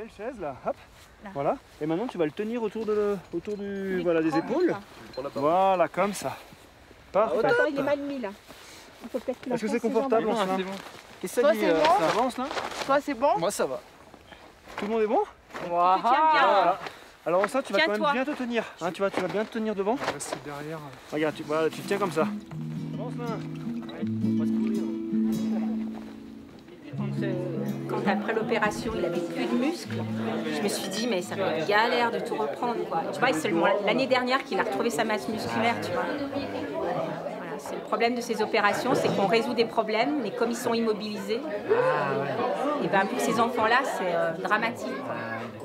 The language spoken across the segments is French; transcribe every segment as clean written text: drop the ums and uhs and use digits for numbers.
belle chaise là, hop, là. Voilà. Et maintenant tu vas le tenir autour voilà, des épaules. Voilà, comme ça. Parfait. Attends, il est mal mis là. Il faut peut-être qu'il Est-ce que c'est confortable, Ancelin? Qu'est-ce que ça dit, c'est bon. ça va, Ancelin? Toi, c'est bon? Moi, ça va. Tout le monde est bon? Tiens bien. Voilà. Alors ça, tu vas quand Tiens-toi. même bien te tenir. Hein, tu vas bien te tenir devant. On va rester derrière. Regarde, voilà, tu te tiens comme ça. Ancelin. Quand après l'opération, il avait plus de muscles, je me suis dit, mais ça va être galère de tout reprendre, quoi. Tu vois, c'est seulement l'année dernière qu'il a retrouvé sa masse musculaire, tu vois. Voilà, c'est le problème de ces opérations, c'est qu'on résout des problèmes, mais comme ils sont immobilisés, et ben pour ces enfants-là, c'est dramatique, quoi.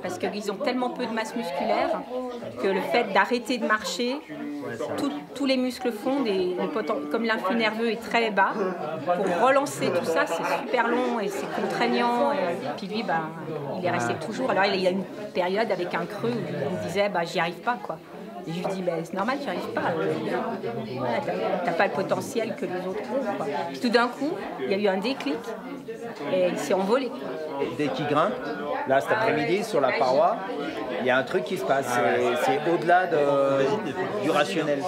Parce qu'ils ont tellement peu de masse musculaire que le fait d'arrêter de marcher, tous les muscles fondent et comme l'influx nerveux est très bas, pour relancer tout ça, c'est super long et c'est contraignant. Et puis lui, bah, il est resté toujours. Alors il y a une période avec un creux où il me disait, bah, j'y arrive pas, quoi. Et je lui dis, bah, c'est normal, tu n'y arrives pas. T'as pas le potentiel que les autres ont, quoi. Puis tout d'un coup, il y a eu un déclic et il s'est envolé, quoi. Dès qu'il grimpe, là cet après-midi sur la paroi, il y a un truc qui se passe. C'est au-delà du rationnel.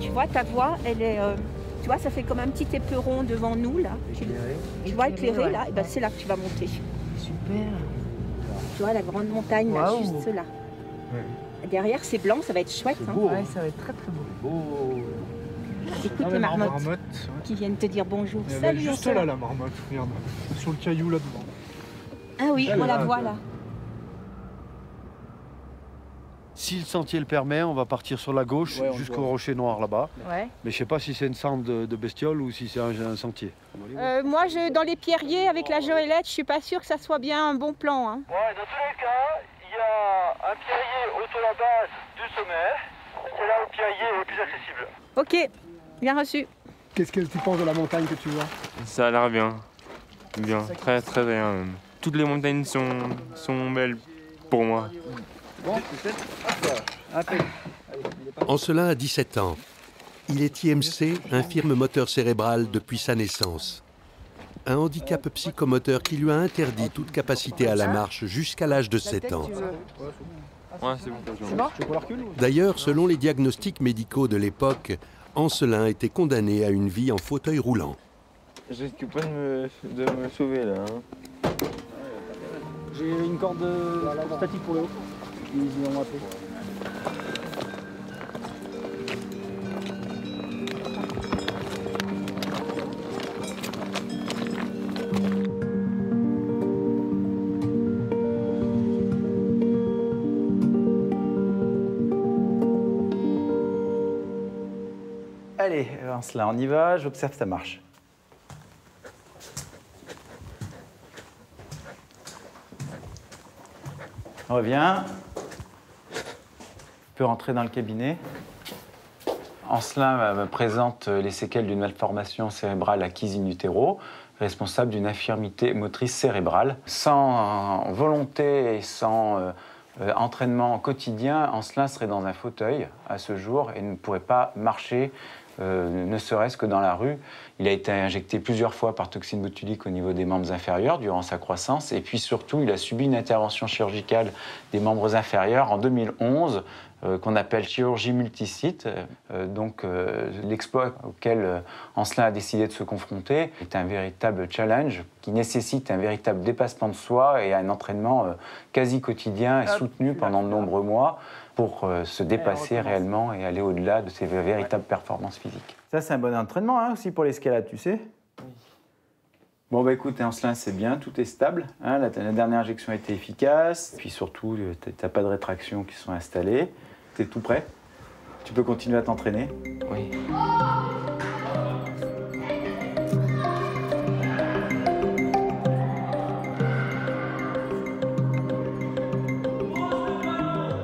Tu vois, ta voix, elle est... tu vois, ça fait comme un petit éperon devant nous, là. Tu vois, éclairé, là. Et ben, c'est là que tu vas monter. Super. Tu vois, la grande montagne, là, juste là. Ouais. Derrière, c'est blanc, ça va être chouette. Hein. Ouais, ça va être très très beau. Écoute les marmottes qui viennent te dire bonjour. Salut, juste là, la marmotte, regarde. Sur le caillou là-devant. Ah oui, on la voit là. Si le sentier le permet, on va partir sur la gauche jusqu'au rocher noir là-bas. Ouais. Mais je sais pas si c'est une cendre de bestiole ou si c'est un sentier. Moi, dans les pierriers avec la Joëlette, je suis pas sûre que ça soit bien un bon plan. Hein. Ouais, dans tous les cas, il y a un pierrier autour de la base du sommet. C'est là où le pierrier est le plus accessible. Ok, bien reçu. Qu'est-ce que tu penses de la montagne que tu vois? Ça a l'air bien. Bien, très très bien même. Toutes les montagnes sont belles pour moi. Ancelin a 17 ans. Il est IMC, infirme moteur cérébral depuis sa naissance. Un handicap psychomoteur qui lui a interdit toute capacité à la marche jusqu'à l'âge de 7 ans. Ouais, c'est bon. D'ailleurs, selon les diagnostics médicaux de l'époque, Ancelin était condamné à une vie en fauteuil roulant. Je risque pas de me sauver là. Hein. J'ai une corde statique pour le haut. Ils vont appeler. Allez, Ancelin, on y va, j'observe ta marche. Reviens. Tu peux rentrer dans le cabinet. Ancelin présente les séquelles d'une malformation cérébrale acquise in utero, responsable d'une infirmité motrice cérébrale. Sans volonté et sans entraînement quotidien, Ancelin serait dans un fauteuil à ce jour et ne pourrait pas marcher, ne serait-ce que dans la rue. Il a été injecté plusieurs fois par toxine botulique au niveau des membres inférieurs durant sa croissance. Et puis surtout, il a subi une intervention chirurgicale des membres inférieurs en 2011, qu'on appelle chirurgie multisite. L'exploit auquel Ancelin a décidé de se confronter est un véritable challenge qui nécessite un véritable dépassement de soi et un entraînement quasi quotidien et soutenu pendant de nombreux mois pour se dépasser réellement et aller au-delà de ses véritables performances physiques. Ça, c'est un bon entraînement hein, aussi pour l'escalade, tu sais. Bon, bah écoute, Ancelin, c'est bien, tout est stable. Hein, la dernière injection a été efficace. Puis surtout, tu n'as pas de rétractions qui sont installées. Tu es tout prêt. Tu peux continuer à t'entraîner. Oui.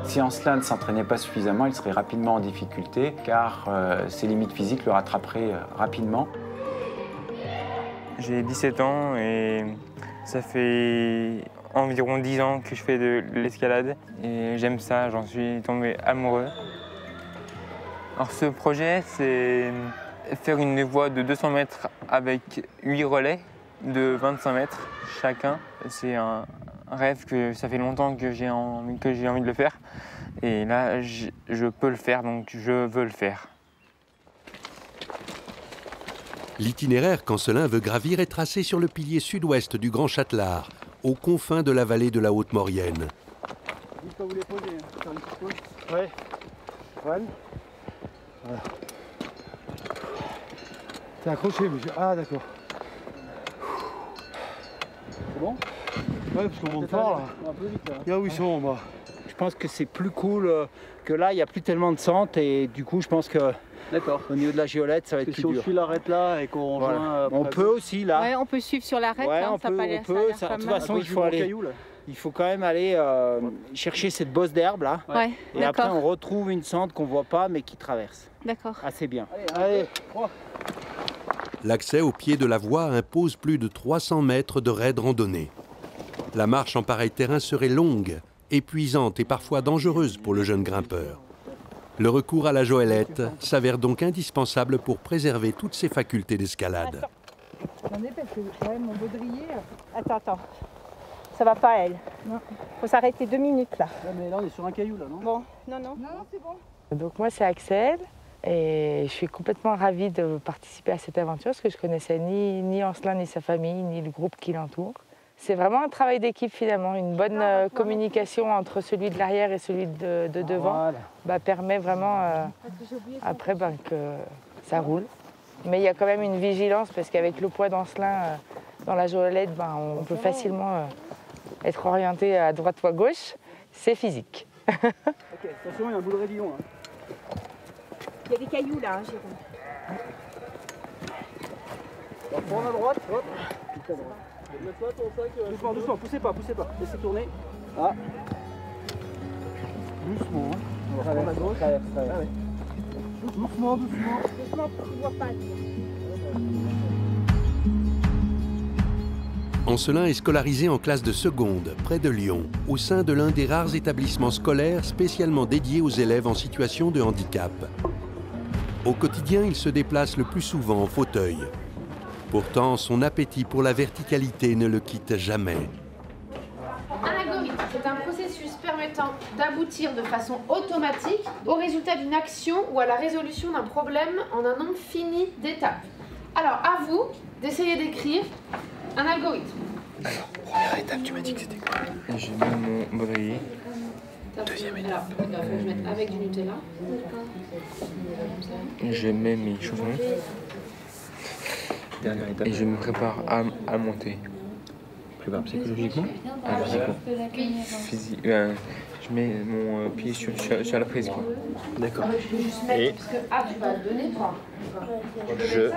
Si Ancelin ne s'entraînait pas suffisamment, il serait rapidement en difficulté, car ses limites physiques le rattraperaient rapidement. J'ai 17 ans et Ça fait environ 10 ans que je fais de l'escalade et j'aime ça, j'en suis tombé amoureux. Alors ce projet, c'est faire une voie de 200 mètres avec 8 relais de 25 mètres chacun. C'est un rêve que ça fait longtemps que j'ai envie de le faire. Et là, je peux le faire, donc je veux le faire. L'itinéraire qu'Ancelin veut gravir est tracé sur le pilier sud-ouest du Grand Châtelard, aux confins de la vallée de la Haute-Maurienne. Dites quand vous les posez, faire une petite pause. Ouais. One. Voilà. T'es accroché, monsieur. Ah, d'accord. C'est bon? Ouais, parce qu'on monte fort, là. Un peu vite, là. Ah oui, c'est bon, bah. Je pense que c'est plus cool que là, il n'y a plus tellement de centre et du coup, je pense que au niveau de la géolette, ça va être plus dur. Si on suit l'arête là et qu'on rejoint... On peut aussi, là. Ouais, on peut suivre sur l'arête, Ouais, hein, on ça peut, a pas l'air- on ça a peut. l'air Ça, pas de toute mal. façon, il faut quand même aller chercher cette bosse d'herbe, là. Ouais, Et après, d'accord. on retrouve une centre qu'on ne voit pas, mais qui traverse. D'accord. Assez bien. Allez. L'accès au pied de la voie impose plus de 300 mètres de raide randonnée. La marche en pareil terrain serait longue, épuisante et parfois dangereuse pour le jeune grimpeur. Le recours à la joëlette s'avère donc indispensable pour préserver toutes ses facultés d'escalade. J'en ai parce que mon baudrier... Attends. Ça va pas, elle. Non. Faut s'arrêter 2 minutes, là. Ouais, mais là, on est sur un caillou, là, non? Bon, non, c'est bon. Donc moi c'est Axel et je suis complètement ravie de participer à cette aventure parce que je connaissais ni Ancelin ni sa famille ni le groupe qui l'entoure. C'est vraiment un travail d'équipe finalement, une bonne communication entre celui de l'arrière et celui de devant permet vraiment après que ça roule. Mais il y a quand même une vigilance parce qu'avec le poids d'Ancelin dans la joëlette, on peut facilement être orienté à droite ou à gauche. C'est physique. Ok, attention, il y a un bout de raidillon. Il y a des cailloux, là, hein, Jérôme. On va prendre à droite, hop. Doucement, poussez pas. Laissez tourner. Ah. Doucement, hein. On va prendre à gauche. Doucement. Doucement, tu vois pas. Ancelin est scolarisé en classe de seconde, près de Lyon, au sein de l'un des rares établissements scolaires spécialement dédiés aux élèves en situation de handicap. Au quotidien, il se déplace le plus souvent en fauteuil. Pourtant, son appétit pour la verticalité ne le quitte jamais. Un algorithme, c'est un processus permettant d'aboutir de façon automatique au résultat d'une action ou à la résolution d'un problème en un nombre fini d'étapes. Alors, à vous d'essayer d'écrire un algorithme. Alors, première étape, tu m'as dit que c'était quoi? Je mets mon baudrier. Deuxième étape. Il faut que je mette avec du Nutella. Je mets mes chaussons. Dernière étape. Et je me prépare à monter. Prépare psychologiquement? Physique. Je mets mon pied sur la prise, quoi. D'accord. Et parce que tu vas le donner, toi. Je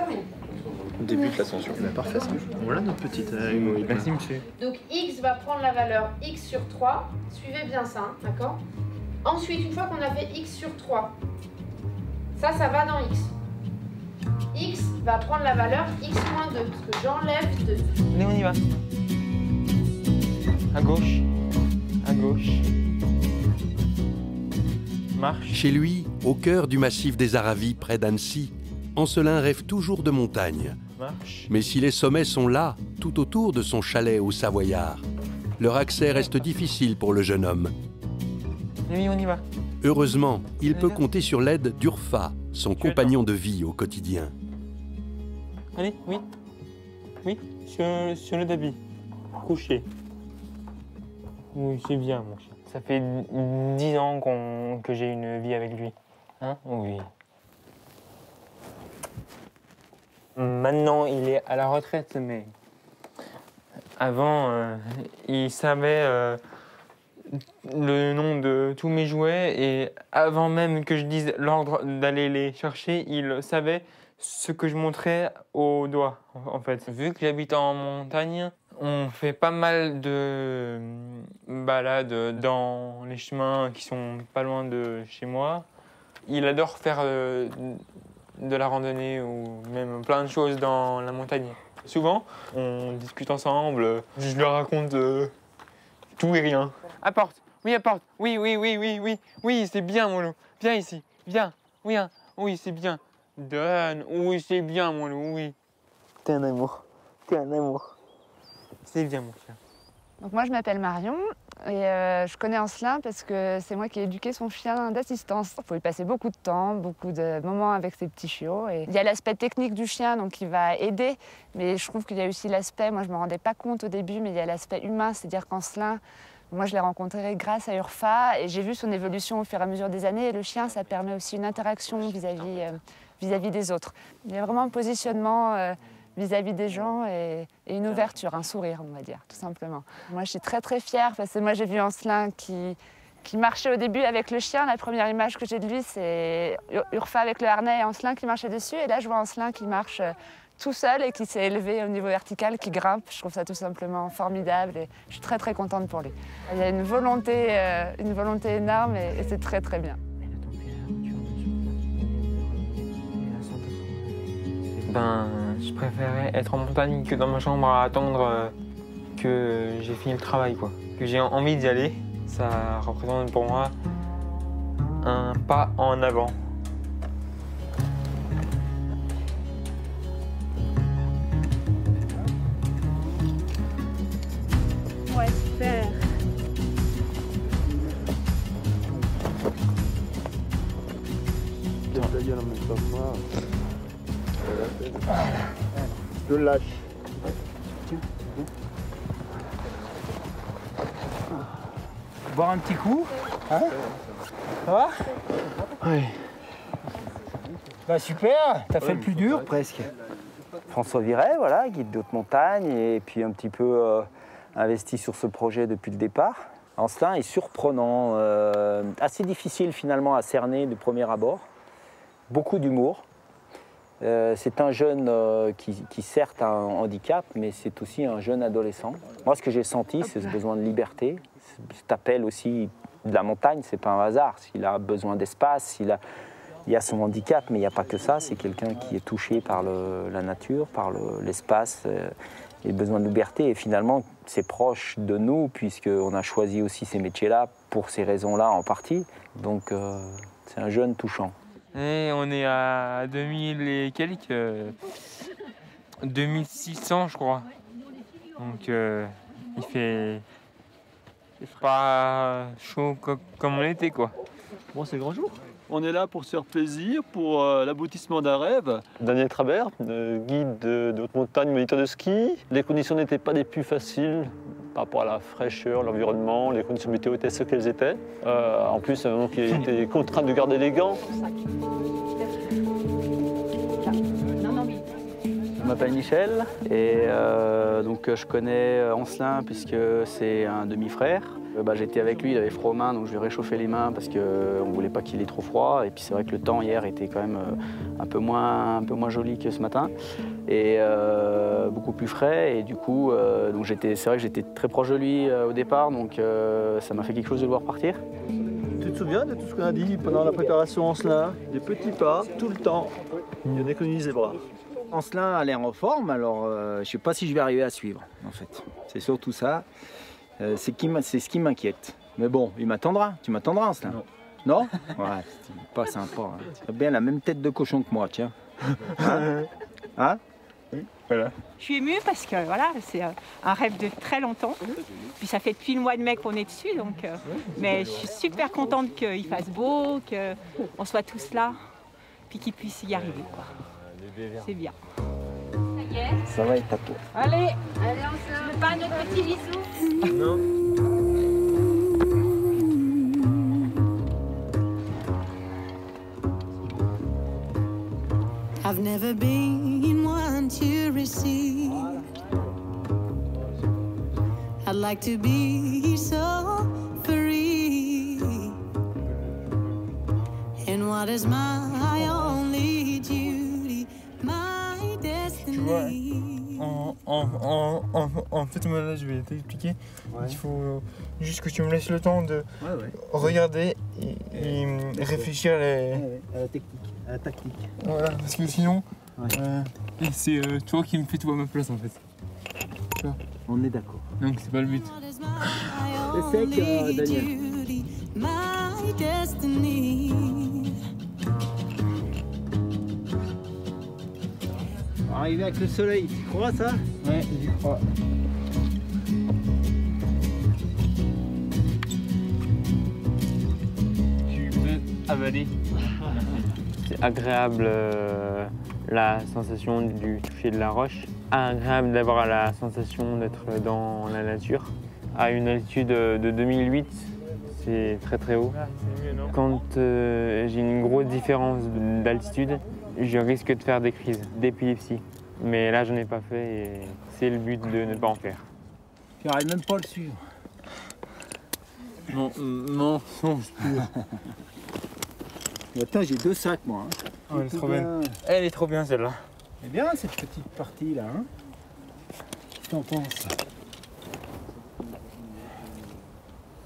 débute l'ascension. Parfait, ça. Voilà notre petite humoriste. Merci, monsieur. Donc x va prendre la valeur x sur 3. Suivez bien ça, hein, d'accord? Ensuite, une fois qu'on a fait x sur 3, ça va dans x. X va prendre la valeur x moins 2, parce que j'enlève 2. Allez, on y va. À gauche. Marche. Chez lui, au cœur du massif des Aravis, près d'Annecy, Ancelin rêve toujours de montagne. Marche. Mais si les sommets sont là, tout autour de son chalet au Savoyard, leur accès reste difficile pour le jeune homme. Oui, on y va. Heureusement, il peut compter sur l'aide d'Urfa, son compagnon de vie au quotidien. Allez, oui. Oui, sur le tapis. Couché. Oui, c'est bien, mon chien. Ça fait 10 ans que j'ai une vie avec lui. Hein? Oui. Maintenant, il est à la retraite, mais avant, il savait le nom de tous mes jouets et avant même que je dise l'ordre d'aller les chercher, il savait ce que je montrais au doigt, en fait. Vu que j'habite en montagne, on fait pas mal de balades dans les chemins qui sont pas loin de chez moi. Il adore faire de la randonnée ou même plein de choses dans la montagne. Souvent, on discute ensemble, je leur raconte tout et rien. Apporte, oui, c'est bien mon loup, viens ici, viens, oui, c'est bien. Donne, oui, c'est bien mon loup, oui. T'es un amour. C'est bien mon chien. Donc moi je m'appelle Marion et je connais Ancelin parce que c'est moi qui ai éduqué son chien d'assistance. Il faut y passer beaucoup de temps, beaucoup de moments avec ses petits chiots. Et il y a l'aspect technique du chien donc qui va aider, mais je trouve qu'il y a aussi l'aspect, moi je ne me rendais pas compte au début, mais il y a l'aspect humain, c'est-à-dire qu'Ancelin, moi je l'ai rencontré grâce à Urfa et j'ai vu son évolution au fur et à mesure des années et le chien ça permet aussi une interaction vis-à-vis des autres. Il y a vraiment un positionnement vis-à-vis des gens et une ouverture, un sourire, on va dire, tout simplement. Moi, je suis très, très fière parce que moi, j'ai vu Ancelin qui marchait au début avec le chien. La première image que j'ai de lui, c'est Urfa avec le harnais et Ancelin qui marchait dessus. Et là, je vois Ancelin qui marche tout seul et qui s'est élevé au niveau vertical, qui grimpe. Je trouve ça tout simplement formidable et je suis très, très contente pour lui. Il y a une volonté énorme et c'est très, très bien. Je préférais être en montagne que dans ma chambre à attendre que j'ai fini le travail, quoi. Que j'ai envie d'y aller, ça représente pour moi un pas en avant. Ouais, super. Je le lâche. Boire un petit coup, hein? Ça va? Oui. Bah super, t'as fait le plus dur presque. François Viret, voilà, guide de haute montagne et puis un petit peu investi sur ce projet depuis le départ. Ancelin est surprenant, assez difficile finalement à cerner du premier abord. Beaucoup d'humour. C'est un jeune qui certes a un handicap, mais c'est aussi un jeune adolescent. Moi, ce que j'ai senti, c'est ce besoin de liberté, cet appel aussi de la montagne, c'est pas un hasard. S'il a besoin d'espace, il y a son handicap, mais il n'y a pas que ça. C'est quelqu'un qui est touché par la nature, par l'espace et le besoin de liberté. Et finalement, c'est proche de nous, puisqu'on a choisi aussi ces métiers-là pour ces raisons-là en partie. Donc, c'est un jeune touchant. Et on est à 2000 et quelques, 2600 je crois. Donc il fait pas chaud comme on était, quoi. Bon, c'est grand jour. On est là pour se faire plaisir, pour l'aboutissement d'un rêve. Daniel Trabert, guide de haute montagne, moniteur de ski. Les conditions n'étaient pas les plus faciles par rapport à la fraîcheur, l'environnement, les conditions météo étaient ce qu'elles étaient. En plus, donc, il était contraint de garder les gants. Je m'appelle Michel et donc je connais Ancelin puisque c'est un demi-frère. J'étais avec lui, il avait froid aux mains, donc je lui ai réchauffé les mains parce qu'on ne voulait pas qu'il ait trop froid. Et puis c'est vrai que le temps hier était quand même un peu moins joli que ce matin et beaucoup plus frais. Et du coup, c'est vrai que j'étais très proche de lui au départ, donc ça m'a fait quelque chose de le voir partir. Tu te souviens de tout ce qu'on a dit pendant la préparation Ancelin? Des petits pas, tout le temps, on économise les bras. Ancelin a l'air en forme, alors je ne sais pas si je vais arriver à suivre, en fait. C'est surtout ça. C'est ce qui m'inquiète. Mais bon, il m'attendra. Tu m'attendras, Ancelin? Non. Non? Ouais, c'est pas sympa. Hein. Tu as bien la même tête de cochon que moi, tiens. Hein? Oui, voilà. Je suis émue parce que voilà, c'est un rêve de très longtemps. Puis ça fait depuis le mois de mai qu'on est dessus, donc. Mais je suis super contente qu'il fasse beau, qu'on soit tous là, puis qu'il puisse y arriver, quoi. C'est bien. Ça va être à toi. Allez, on se pas un autre petit bisou. Non. I've never been one to receive. I'd like to be so free. And what is my only duty, my destiny? En fait, moi là, je vais t'expliquer. Ouais. Il faut juste que tu me laisses le temps de regarder et réfléchir à la technique, à la tactique. Voilà, parce que sinon, C'est toi qui me fais tout à ma place en fait. On est d'accord. Donc c'est pas le but. C'est sec, Daniel. My destiny. Arriver avec le soleil, tu crois ça? Ouais, j'y crois. Tu peux avaler. C'est agréable la sensation du toucher de la roche. Agréable d'avoir la sensation d'être dans la nature. À une altitude de 2008, c'est très très haut. Quand j'ai une grosse différence d'altitude, je risque de faire des crises d'épilepsie. Mais là, je n'en ai pas fait et c'est le but de ne pas en faire. Tu n'arrives même pas à le suivre. Non, je peux. Attends, j'ai 2 sacs moi. Hein. Oh, elle est trop bien. Elle est trop bien celle-là. C'est bien cette petite partie là. Hein. Qu'est-ce que t'en penses?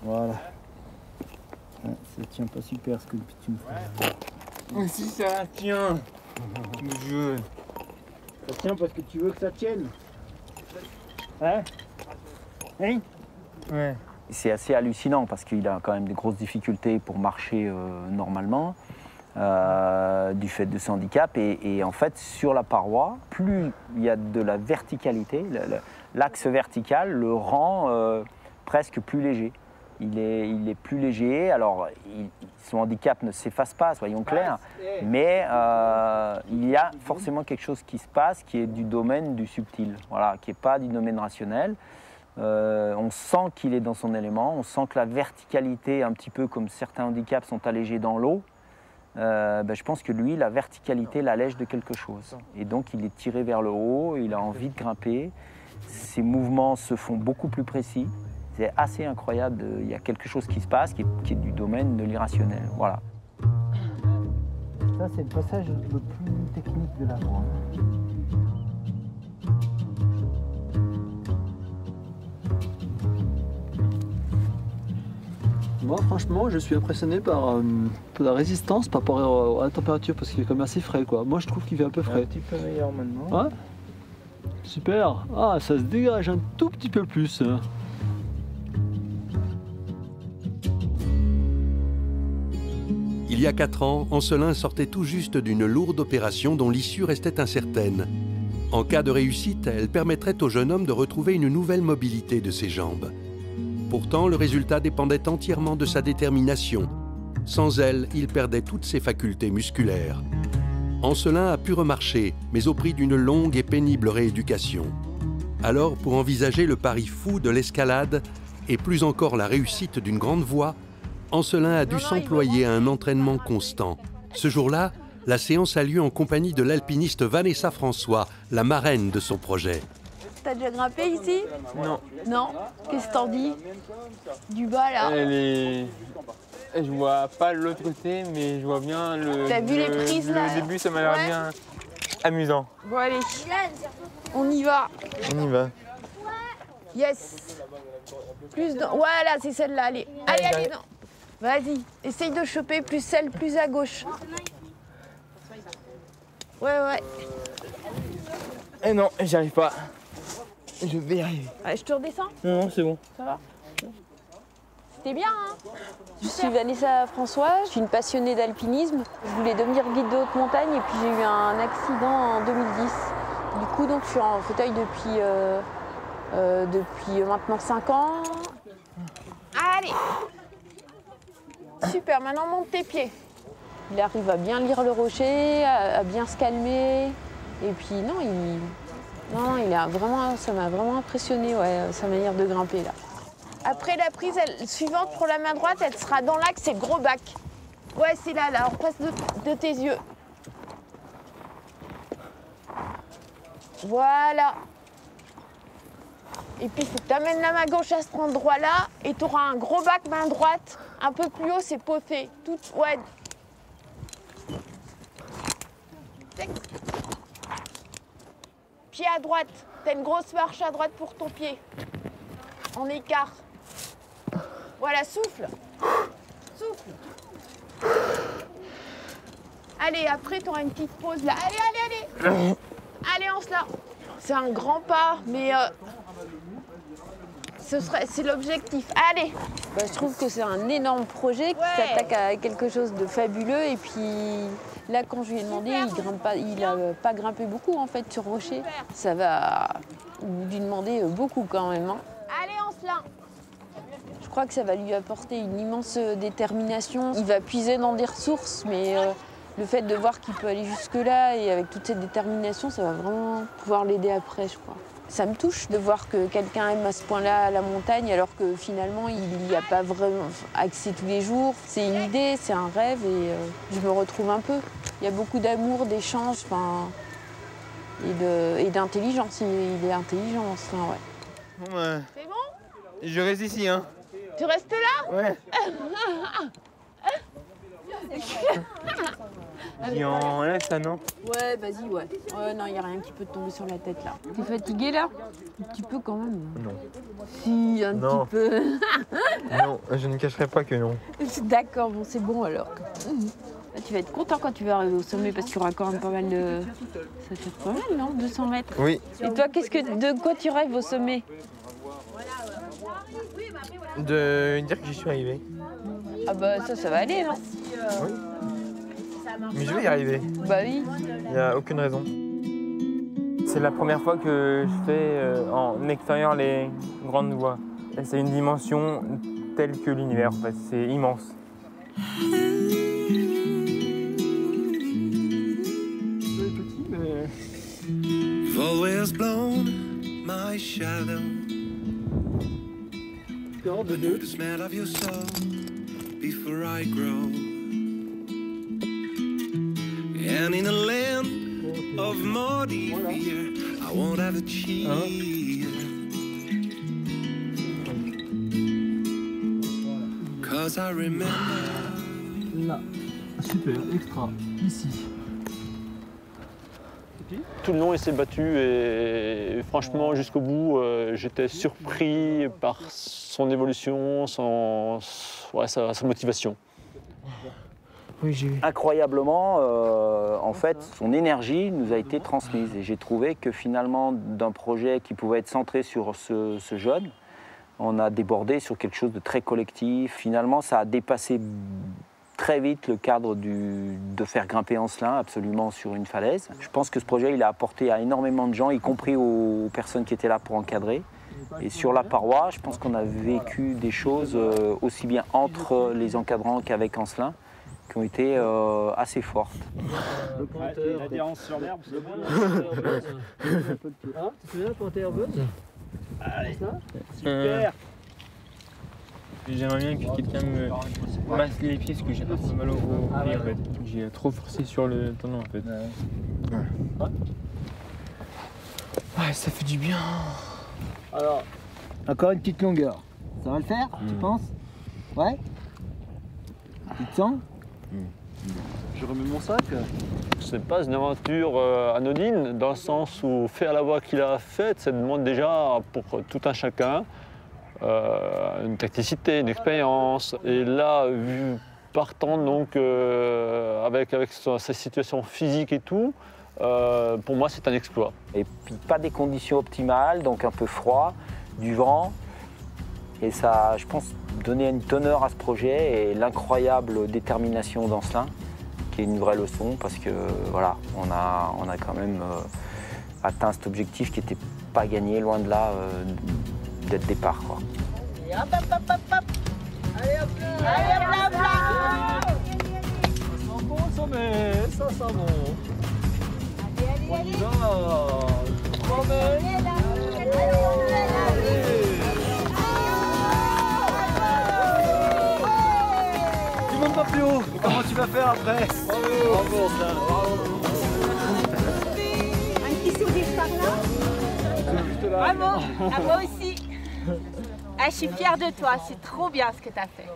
Voilà. Ça tient pas super ce que tu me fais. Oh, si ça tient. Le Ça tient parce que tu veux que ça tienne. Hein? Hein? Ouais. C'est assez hallucinant parce qu'il a quand même des grosses difficultés pour marcher normalement du fait de son handicap. Et en fait, sur la paroi, plus il y a de la verticalité, l'axe vertical le rend presque plus léger. Il est plus léger. Alors, son handicap ne s'efface pas, soyons clairs, mais il y a forcément quelque chose qui se passe qui est du domaine du subtil, voilà, qui n'est pas du domaine rationnel. On sent qu'il est dans son élément, on sent que la verticalité, un petit peu comme certains handicaps sont allégés dans l'eau, je pense que lui, la verticalité l'allège de quelque chose. Et donc, il est tiré vers le haut, il a envie de grimper. Ses mouvements se font beaucoup plus précis. C'est assez incroyable, il y a quelque chose qui se passe qui est du domaine de l'irrationnel. Voilà. Ça, c'est le passage le plus technique de la voie. Moi, franchement, je suis impressionné par la résistance par rapport à la température, parce qu'il est quand même assez frais, quoi. Moi, je trouve qu'il fait un peu frais. Un petit peu meilleur maintenant. Ouais. Super. Ah, ça se dégage un tout petit peu plus. Il y a 4 ans, Ancelin sortait tout juste d'une lourde opération dont l'issue restait incertaine. En cas de réussite, elle permettrait au jeune homme de retrouver une nouvelle mobilité de ses jambes. Pourtant, le résultat dépendait entièrement de sa détermination. Sans elle, il perdait toutes ses facultés musculaires. Ancelin a pu remarcher, mais au prix d'une longue et pénible rééducation. Alors, pour envisager le pari fou de l'escalade, et plus encore la réussite d'une grande voie, Ancelin a dû s'employer à un entraînement constant. Ce jour-là, la séance a lieu en compagnie de l'alpiniste Vanessa François, la marraine de son projet. T'as déjà grimpé ici? Non. Non? Qu'est-ce que t'en dis? Du bas là? Je vois pas l'autre côté, mais je vois bien le. T'as vu les prises là? Le début, ça m'a l'air bien amusant. Bon allez, on y va. On y va. Yes. Plus dans... Voilà, c'est celle-là, allez. Allez, non. Vas-y, essaye de choper plus celle, plus à gauche. Ouais. Eh non, j'y arrive pas. Je vais y arriver. Allez, je te redescends? Non, c'est bon. Ça va? C'était bien, hein? Je suis Vanessa François, je suis une passionnée d'alpinisme. Je voulais devenir guide de haute montagne et puis j'ai eu un accident en 2010. Du coup, donc, je suis en fauteuil depuis maintenant 5 ans. Allez! Super, maintenant monte tes pieds. Il arrive à bien lire le rocher, à bien se calmer. Et puis il a vraiment, ça m'a vraiment impressionné, ouais, sa manière de grimper là. Après la prise suivante pour la main droite, elle sera dans l'axe, c'est le gros bac. Ouais, c'est là, en face de tes yeux. Voilà. Et puis il faut que tu amènes la main gauche à cet endroit-là et tu auras un gros bac main droite. Un peu plus haut, c'est poté. Tout, ouais. Pied à droite. T'as une grosse marche à droite pour ton pied. En écart. Voilà, souffle. Souffle. Allez, après, tu auras une petite pause là. Allez, allez, allez. Allez, on se l'a. C'est un grand pas, mais c'est l'objectif. Allez. Bah, je trouve que c'est un énorme projet qui s'attaque à quelque chose de fabuleux. Et puis là, quand je lui ai demandé, il n'a pas grimpé beaucoup en fait sur rocher. Ça va lui demander beaucoup quand même. Hein. Allez, on se l'a. Je crois que ça va lui apporter une immense détermination. Il va puiser dans des ressources, mais le fait de voir qu'il peut aller jusque-là et avec toute cette détermination, ça va vraiment pouvoir l'aider après, je crois. Ça me touche de voir que quelqu'un aime à ce point-là la montagne, alors que finalement, il n'y a pas vraiment accès tous les jours. C'est une idée, c'est un rêve et je me retrouve un peu. Il y a beaucoup d'amour, d'échanges et d'intelligence. Il est intelligent, enfin, ouais. Bon, bah, C'est bon? je reste ici, hein. Tu restes là? Ouais. Vas-y, enlève ça, non? Ouais, vas-y, ouais. Ouais, non, il n'y a rien qui peut te tomber sur la tête, là. T'es fatigué, là? Un petit peu, quand même. Non. Si, un petit peu. Non, je ne cacherai pas que non. D'accord, bon, c'est bon, alors. Là, tu vas être content quand tu vas arriver au sommet, parce qu'il y aura quand même pas mal de... Ça fait pas mal, non? 200 mètres. Oui. Et toi, de quoi tu rêves au sommet? De dire que j'y suis arrivé. Ah bah ça va aller, non? Oui. Mais je vais y arriver. Bah oui. Il n'y a aucune raison. C'est la première fois que je fais en extérieur les grandes voies. C'est une dimension telle que l'univers, en fait. C'est immense. You've always blown my shadow. I know the smell of your soul before I grow. And in a land of muddy fear, I won't have a cheer. 'Cause I remember. Là, super, extra, ici. Tout le long, il s'est battu et franchement, jusqu'au bout, j'étais surpris par son évolution, sa motivation. Oui, j'ai vu. Incroyablement, en fait, son énergie nous a été transmise. Et j'ai trouvé que finalement, d'un projet qui pouvait être centré sur ce jeune, on a débordé sur quelque chose de très collectif. Finalement, ça a dépassé très vite le cadre de faire grimper Ancelin absolument sur une falaise. Je pense que ce projet, il a apporté à énormément de gens, y compris aux personnes qui étaient là pour encadrer. Et sur la paroi, je pense qu'on a vécu des choses aussi bien entre les encadrants qu'avec Ancelin, qui ont été assez fortes. L'adhérence sur l'herbe, c'est bon. Tu te souviens pointer herbeuse? Allez, super. J'aimerais bien que quelqu'un me masse les pieds parce que j'ai un peu mal au pied en fait. J'ai trop forcé sur le tendon en fait. Ouais, ça fait du bien. Alors, encore une petite longueur. Ça va le faire, tu penses? Ouais? Tu te sens? Je remets mon sac. C'est pas une aventure anodine, dans le sens où faire la voie qu'il a faite, ça demande déjà pour tout un chacun une tacticité, une expérience. Et là, partant donc avec sa situation physique et tout, pour moi c'est un exploit. Et puis pas des conditions optimales, donc un peu froid, du vent. Et ça, je pense, donnait une teneur à ce projet et l'incroyable détermination d'Ancelin, qui est une vraie leçon parce que voilà, on a quand même atteint cet objectif qui n'était pas gagné, loin de là, dès le départ, quoi. Et hop, hop, hop, hop, hop. Allez, hop là. Allez, hop là, hop là. Ça sent bon le sommet, ça sent bon. Allez, on y va. Sommet. Tu montes pas plus haut. Comment tu vas faire après? Bravo, ça. Un petit sourire par là. Bravo, à moi aussi. Ah, je suis fière de toi, c'est trop bien ce que tu as fait.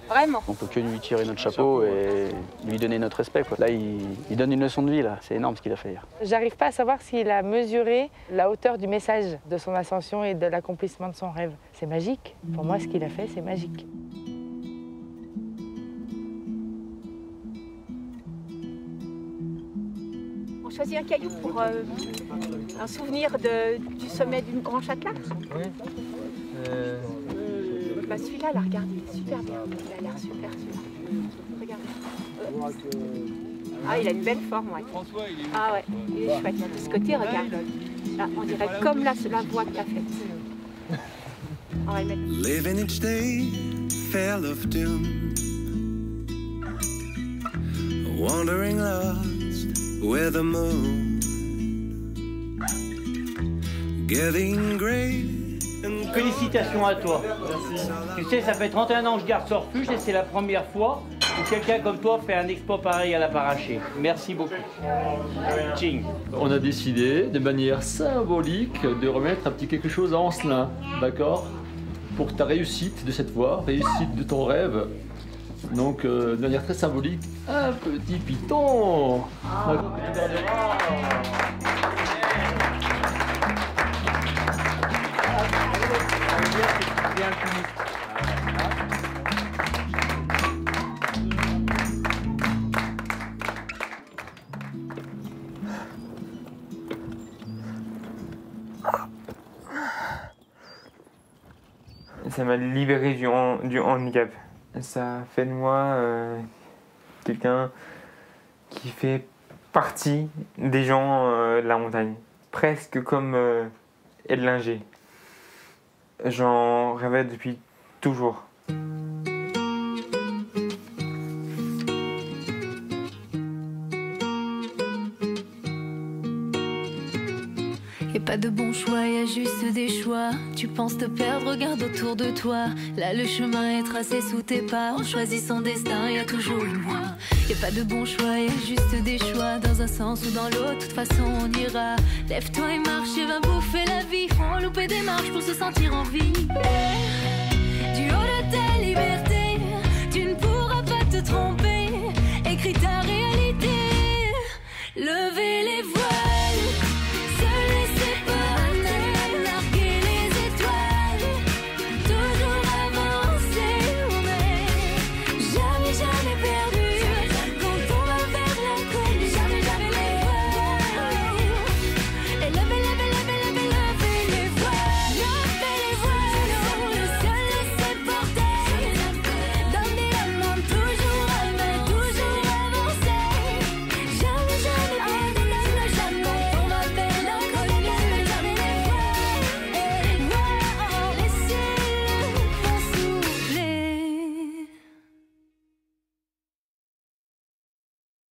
Vraiment. On peut que lui tirer notre chapeau et lui donner notre respect, quoi. Là, il donne une leçon de vie, là. C'est énorme ce qu'il a fait hier. J'arrive pas à savoir s'il a mesuré la hauteur du message de son ascension et de l'accomplissement de son rêve. C'est magique. Pour moi, ce qu'il a fait, c'est magique. choisi un caillou pour un souvenir du sommet du Grand Châtelat. Oui. Bah celui-là, là, regarde, il est super bien. Il a l'air super. Regarde. Ah, il a une belle forme, ouais. Ah ouais, il est chouette. De ce côté, regarde. Là, on dirait comme la voie que tu as faite. On va le mettre. Living each day, fair of doom. Wandering lost with the moon. Getting gray. Félicitations à toi. Merci. Tu sais, ça fait 31 ans que je garde ce refuge et c'est la première fois que quelqu'un comme toi fait un exploit pareil à la paraché. Merci beaucoup. Ching. On a décidé, de manière symbolique, de remettre un petit quelque chose à Ancelin, d'accord? Pour ta réussite de cette voie, réussite de ton rêve. Donc, de manière très symbolique, un petit piton. Ça m'a libéré du handicap. Ça fait de moi quelqu'un qui fait partie des gens de la montagne. Presque comme Edlinger. J'en rêvais depuis toujours. Y'a pas de bon choix, y a juste des choix. Tu penses te perdre, regarde autour de toi. Là le chemin est tracé sous tes pas. En choisissant destin, y a toujours une voie. Y'a pas de bon choix, y a juste des choix. Dans un sens ou dans l'autre, de toute façon on ira. Lève-toi et marche et va bouffer la vie. Faut louper des marches pour se sentir en vie. Du haut de tes libertés.